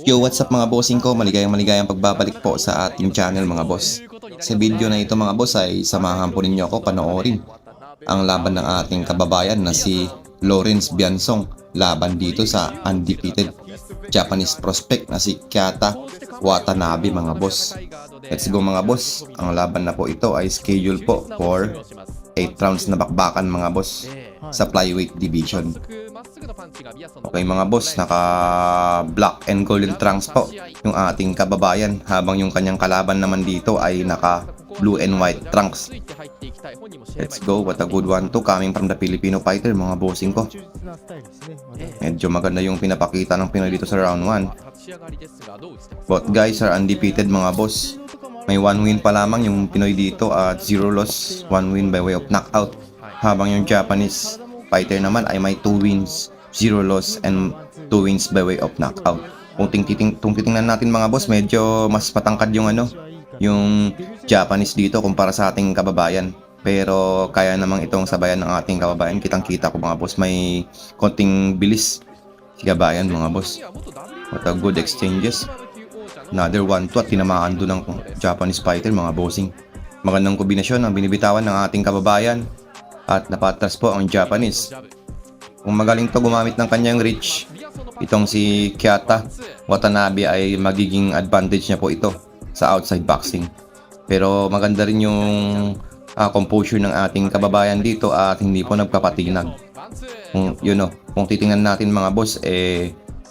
Yo, what's up mga bossing ko? Maligayang pagbabalik po sa ating channel mga boss. Sa video na ito mga boss ay samahan po ninyo ako panoorin ang laban ng ating kababayan na si Lawrence Biansong laban dito sa undefeated Japanese prospect na si Kyata Watanabe mga boss. Let's go mga boss. Ang laban na po ito ay schedule po for 8 rounds na bakbakan mga boss sa flyweight division. Okay mga boss, naka black and golden trunks po yung ating kababayan habang yung kanyang kalaban naman dito ay naka blue and white trunks. Let's go, what a good one to coming from the Filipino fighter mga bossing ko. Medyo maganda yung pinapakita ng Pinoy dito sa round 1. Both guys are undefeated mga boss. May 1 win pa lamang yung Pinoy dito at 0 loss, 1 win by way of knockout. Habang yung Japanese fighter naman ay may 2 wins, 0 loss and 2 wins by way of knockout. Kung titingnan natin mga boss, medyo mas matangkad yung yung Japanese dito kumpara sa ating kababayan. Pero kaya namang itong sabayan ng ating kababayan. Kitang-kita ko mga boss, may konting bilis si kababayan mga boss. What a good exchanges. Another 1-2 at tinamaan doon ng Japanese fighter mga bossing. Magandang kombinasyon ang binibitawan ng ating kababayan at napatras po ang Japanese. Kung magaling to gumamit ng kanyang reach, itong si Kyata Watanabe ay magiging advantage niya po ito sa outside boxing. Pero maganda rin yung composure ng ating kababayan dito at hindi po nagpapatinag. Kung titingnan natin mga boss,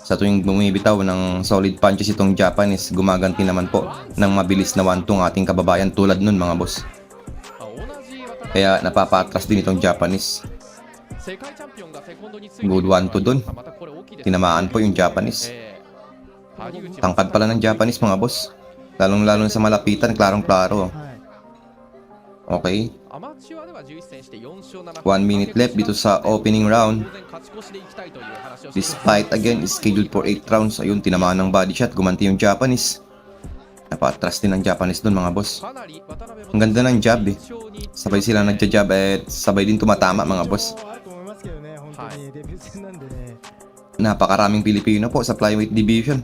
sa tuwing bumibitaw ng solid punches itong Japanese, gumaganti naman po ng mabilis na 1-2 ang ating kababayan tulad nun mga boss. Kaya napapatras din itong Japanese. Good 1-2 dun. Tinamaan po yung Japanese. Tangkad pala ng Japanese mga boss. Lalong-lalo sa malapitan, klarong-klaro. Okay. 1 minute left dito sa opening round. This fight again is scheduled for 8 rounds. Ayun, tinamaan ng body shot. Gumanti yung Japanese. Napatras din ng Japanese dun mga boss. Ang ganda ng jab eh. Sabay sila nagja-jab at sabay din tumatama mga boss. Napakaraming Pilipino po sa flyweight division.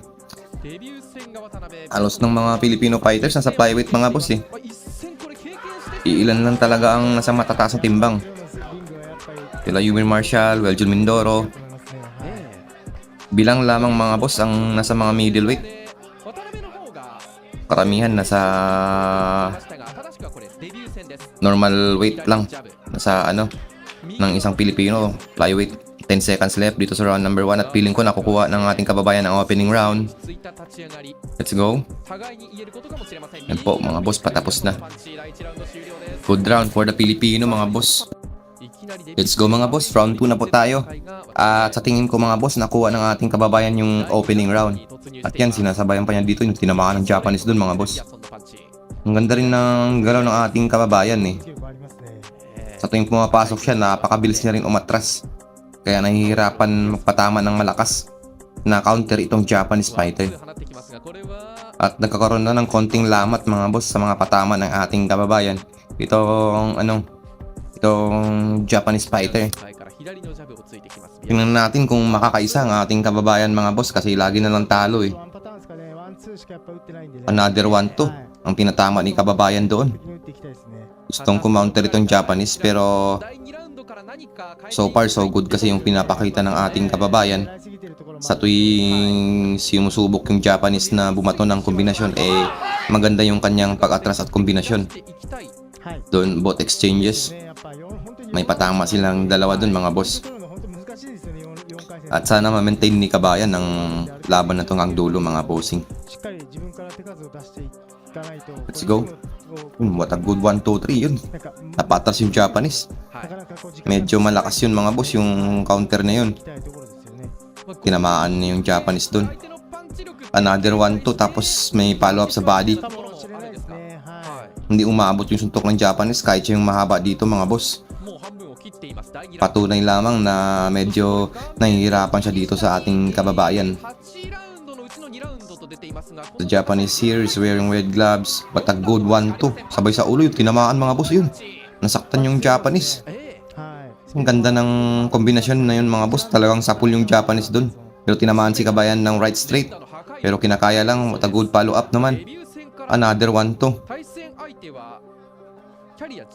Halos ng mga Filipino fighters nasa flyweight mga boss eh. Iilan lang talaga ang nasa matataas na timbang. Sila Yumir Marshall, Weljon Mindoro. Bilang lamang mga boss ang nasa mga middleweight. Karamihan nasa normal weight lang. Nasa ng isang Pilipino, flyweight. 10 seconds left dito sa round number 1 at feeling ko nakukuha ng ating kababayan ang opening round. Let's go. Yan po mga boss, patapos na. Good round for the Filipino mga boss. Let's go mga boss, round 2 na po tayo. At sa tingin ko mga boss, nakuha ng ating kababayan yung opening round. At yan, sinasabayan pa niya dito yung tinamaan ng Japanese dun mga boss. Ang ganda rin ng galaw ng ating kababayan eh. Sa tuwing pumapasok siya, napakabilis niya rin umatras. Kaya nahihirapan magpatama ng malakas na counter itong Japanese fighter. At nagkakaroon na ng konting lamat mga boss sa mga patama ng ating kababayan. Itong Japanese fighter. Tingnan natin kung makakaisa ang ating kababayan mga boss kasi lagi na lang talo eh. Another 1-2 ang pinatama ni kababayan doon. Gustong kumounter itong Japanese pero so far so good kasi yung pinapakita ng ating kababayan. Sa tuwing simusubok yung Japanese na bumato ng kombinasyon, maganda yung kanyang pag-atras at kombinasyon. Doon both exchanges, may patama silang dalawa doon mga boss. At sana ma-maintain ni kabayan ang laban na itong ang dulo mga bossing. Let's go. What a good 1, 2, 3 yun. Napatras yung Japanese. Medyo malakas yun mga boss, yung counter na yun. Tinamaan na yung Japanese dun. Another 1-2 tapos may follow up sa body. Hindi umabot yung suntok ng Japanese kahit siya yung mahaba dito mga boss. Patunay lamang na medyo nahihirapan siya dito sa ating kababayan. The Japanese here is wearing red gloves. But a good 1-2. Sabay sa ulo yung tinamaan mga boss yun. Nasaktan yung Japanese. Ang ganda ng kombinasyon na yun mga boss. Talagang sapul yung Japanese dun. Pero tinamaan si kabayan ng right straight. Pero kinakaya lang, what a good follow up naman. Another 1-2.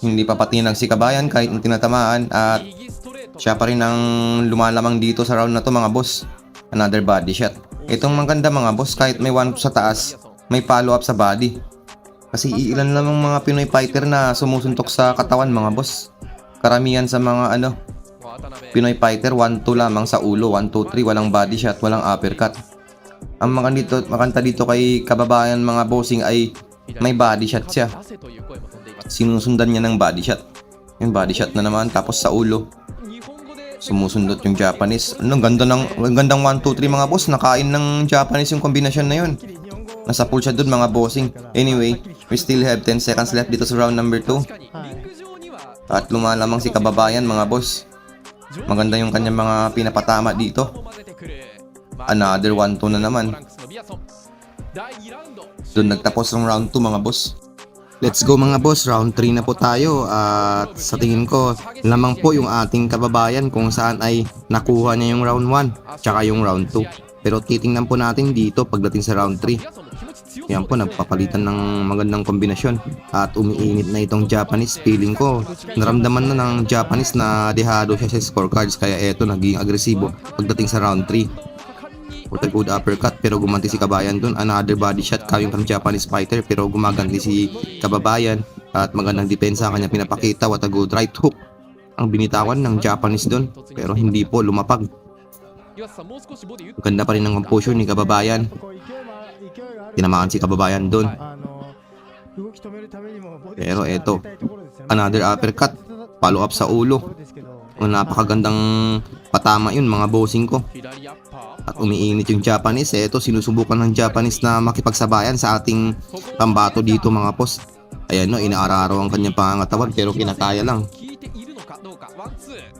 Hindi pa patinag si Kabayan kahit na tinatamaan at siya pa rin ang lumalamang dito sa round na to mga boss. Another body shot. Itong maganda mga boss, kahit may 1 sa taas, may follow up sa body. Kasi iilan lang ang mga Pinoy fighter na sumusuntok sa katawan mga boss. Karamihan sa mga Pinoy fighter 1-2 lamang sa ulo, 1-2-3, walang body shot, walang uppercut. Ang makanta dito kay Kababayan mga bossing ay may body shot siya. Sinusundan niya ng body shot. Yung body shot na naman, tapos sa ulo sumusundot yung Japanese. Gandang 1-2-3 mga boss. Nakain ng Japanese yung kombinasyon na yun. Nasa pool siya dun mga bossing. Anyway, we still have 10 seconds left dito sa round number 2. At lumalamang si Kababayan mga boss. Maganda yung kanyang mga pinapatama dito. Another 1-2 na naman. Doon nagtapos ang round 2 mga boss. Let's go mga boss, round 3 na po tayo at sa tingin ko lamang po yung ating Kababayan kung saan ay nakuha niya yung round 1 tsaka yung round 2. Pero titingnan po natin dito pagdating sa round 3. Yan po, nagpapalitan ng magandang kombinasyon at umiinit na itong Japanese. Feeling ko naramdaman na ng Japanese na dehado siya sa scorecards kaya eto naging agresibo pagdating sa round 3. With a good uppercut pero gumanti si Kabayan dun. Another body shot coming from Japanese fighter pero gumaganti si Kababayan at magandang depensa ang kanya pinapakita. What a good right hook ang binitawan ng Japanese dun pero hindi po lumapag. Ganda pa rin ang composure ni Kababayan. Tinamaan si Kababayan dun. Pero eto, another uppercut, follow up sa ulo. Napakagandang patama yun mga bossing ko. At umiinit yung Japanese. Eto, sinusubukan ng Japanese na makipagsabayan sa ating pambato dito mga boss. Ayan no, inaararo ang kanyang pangangatawan pero kinakaya lang.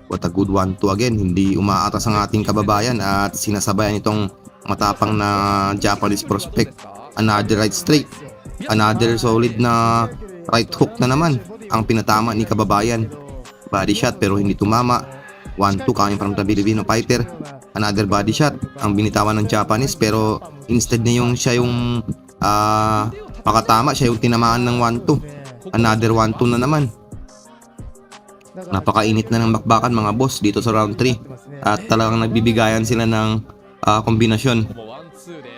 What a good 1-2 again. Hindi umaatas ang ating Kababayan at sinasabayan itong matapang na Japanese prospect. Another right straight. Another solid na right hook na naman ang pinatama ni Kababayan. Body shot pero hindi tumama. 1-2 coming from the Filipino fighter. Another body shot ang binitawan ng Japanese pero instead na yung siya yung makatama, siya yung tinamaan ng 1-2. Another 1-2 na naman. Napakainit na ng bakbakan mga boss dito sa round 3 at talagang nagbibigayan sila ng kombinasyon.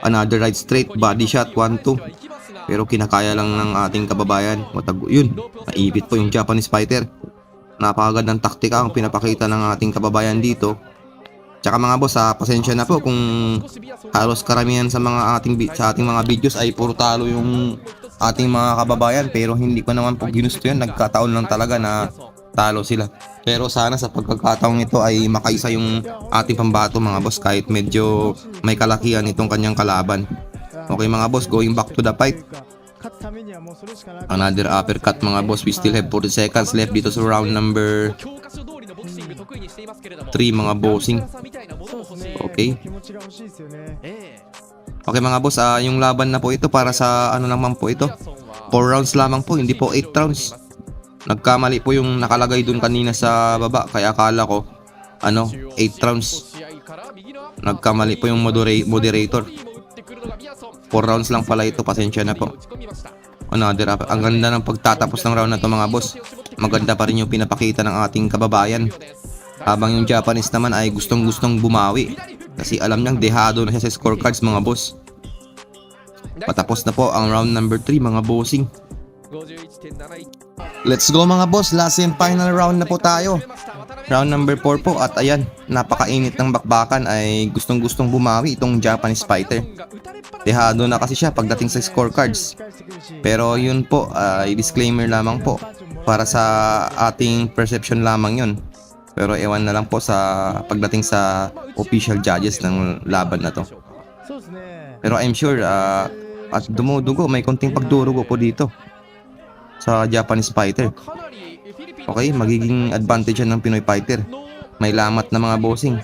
Another right straight body shot 1-2 pero kinakaya lang ng ating Kababayan. Yun, naipit po yung Japanese fighter. Napakagandang taktika ang pinapakita ng ating Kababayan dito. Tsaka mga boss, pasensya na po kung halos karamihan sa ating mga videos ay puro talo yung ating mga Kababayan pero hindi ko naman po ginusto yun. Nagkataon lang talaga na talo sila. Pero sana sa pagkakataong ito ay makaisa yung ating pambato mga boss kahit medyo may kalakihan itong kanyang kalaban. Okay mga boss, going back to the fight. Another uppercut mga boss. We still have 40 seconds left dito sa round number 3 mga bossing. Okay. Okay mga boss, yung laban na po ito para sa ano naman po ito. 4 rounds lamang po, hindi po 8 rounds. Nagkamali po yung nakalagay dun kanina sa baba kaya akala ko 8 rounds. Nagkamali po yung moderator. 4 rounds lang pala ito, pasensya na po. Another up. Ang ganda ng pagtatapos ng round na to mga boss. Maganda pa rin yung pinapakita ng ating Kababayan. Habang yung Japanese naman ay gustong-gustong bumawi. Kasi alam niyang dehado na siya sa scorecards mga boss. Patapos na po ang round number 3 mga bossing. Let's go mga boss, last and final round na po tayo. Round number 4 po at ayan, napakainit ng bakbakan ay gustong-gustong bumawi itong Japanese fighter. Dehado na kasi siya pagdating sa scorecards. Pero yun po, disclaimer lamang po. Para sa ating perception lamang yun. Pero ewan na lang po sa pagdating sa official judges ng laban na to. Pero I'm sure at dumudugo, may konting pagdurugo po dito sa Japanese fighter. Okay, magiging advantage yan ng Pinoy fighter. May lamat na mga bossing.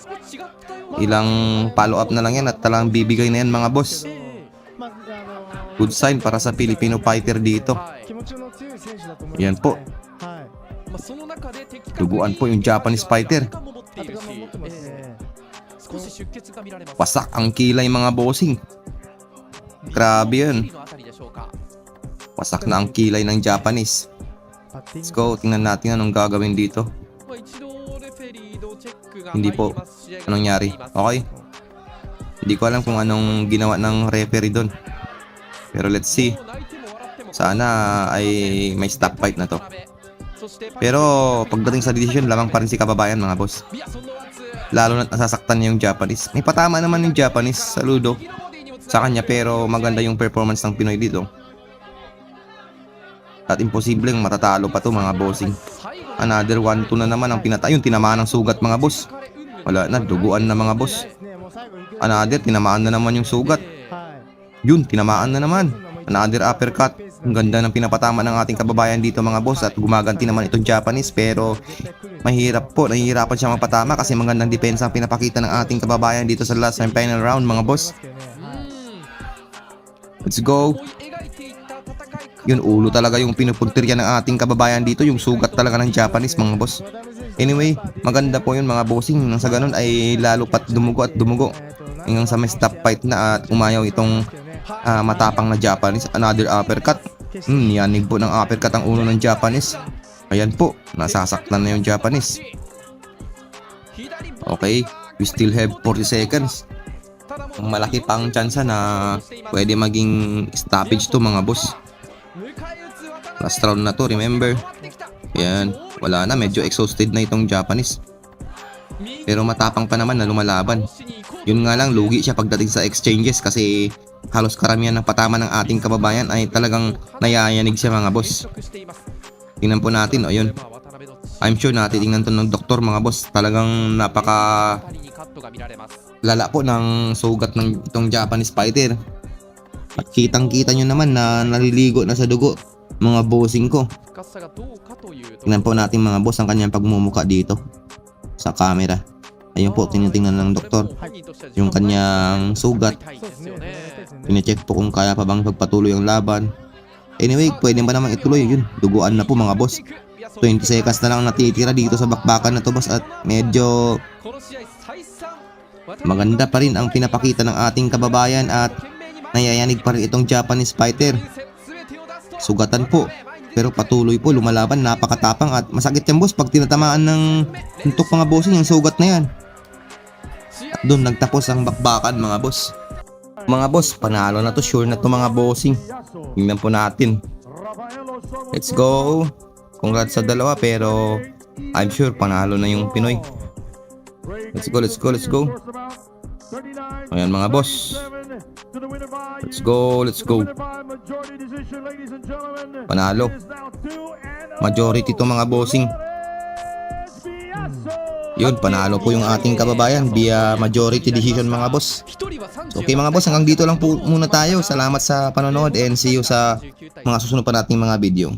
Ilang follow up na lang yan at talang bibigay na yan mga boss. Good sign para sa Filipino fighter dito. Yan po. Duguan po yung Japanese fighter. Pasak ang kilay mga bossing. Grabe yun. Wasak na ang kilay ng Japanese. Let's go, tingnan natin anong gagawin dito. Hindi po. Anong nangyari? Okay. Hindi ko alam kung anong ginawa ng referee doon. Pero let's see. Sana ay may stop fight na to. Pero pagdating sa decision, lamang pa rin si kababayan mga boss. Lalo na't nasasaktan niya yung Japanese. May patama naman yung Japanese, saludo sa kanya, pero maganda yung performance ng Pinoy dito. At imposibleng matatalo pa to mga bossing. Another 1-2 na naman ang yung tinamaan ng sugat mga boss. Wala na, duguan na mga boss. Another, tinamaan na naman yung sugat. Yun, tinamaan na naman. Another uppercut. Ang ganda ng pinapatama ng ating kababayan dito mga boss. At gumaganti naman itong Japanese, pero mahirap po, nahihirapan siya mapatama kasi magandang depensa ang pinapakita ng ating kababayan dito sa last and final round mga boss. Let's go. Yun, ulo talaga yung pinupuntirya ng ating kababayan dito, yung sugat talaga ng Japanese mga boss. Anyway, maganda po yun mga bossing. Nang sa ganun ay lalo pat dumugo at dumugo. Hanggang sa may stop fight na at umayaw itong matapang na Japanese. Another uppercut. Yanig po ng uppercut ang ulo ng Japanese. Ayan po, nasasaktan na yung Japanese. Okay, we still have 40 seconds. Malaki pang tsansa na pwede maging stoppage to mga boss. Last round na to, remember. Ayan, wala na, medyo exhausted na itong Japanese. Pero matapang pa naman na lumalaban. Yun nga lang, lugi siya pagdating sa exchanges kasi halos karamihan ng patama ng ating kababayan ay talagang nayayanig siya mga boss. Tingnan po natin, o yun. I'm sure natitingnan to ng doktor mga boss. Talagang napaka lala po ng sugat ng itong Japanese fighter. At kitang kita nyo naman na naliligo na sa dugo mga bossing ko. Tingnan po natin mga boss ang kanyang pagmumuka dito sa camera. Ayun po, tinitingnan ng doktor yung kanyang sugat. Pine-check po kung kaya pa bang pagpatuloy ang laban. Anyway, pwede ba naman ituloy? Yun, duguan na po mga boss. 20 seconds na lang natitira dito sa bakbakan na to boss. At medyo maganda pa rin ang pinapakita ng ating kababayan at nayayanig pa rin itong Japanese fighter. Sugatan po, pero patuloy po lumalaban, napakatapang at masakit yan boss pag tinatamaan ng tuntok mga bossing yung sugat na yan. At doon nagtapos ang bakbakan mga boss. Mga boss, panalo na to, sure na to mga bossing. Tingnan po natin. Let's go. Congrats sa dalawa, pero I'm sure panalo na yung Pinoy. Let's go, let's go, let's go. Ayan mga boss. Let's go, let's go. Panalo. Majority to mga bossing. Yun, panalo po yung ating kababayan via majority decision mga boss. So, okay mga boss, hanggang dito lang po muna tayo. Salamat sa panonood and see you sa mga susunod pa nating mga video.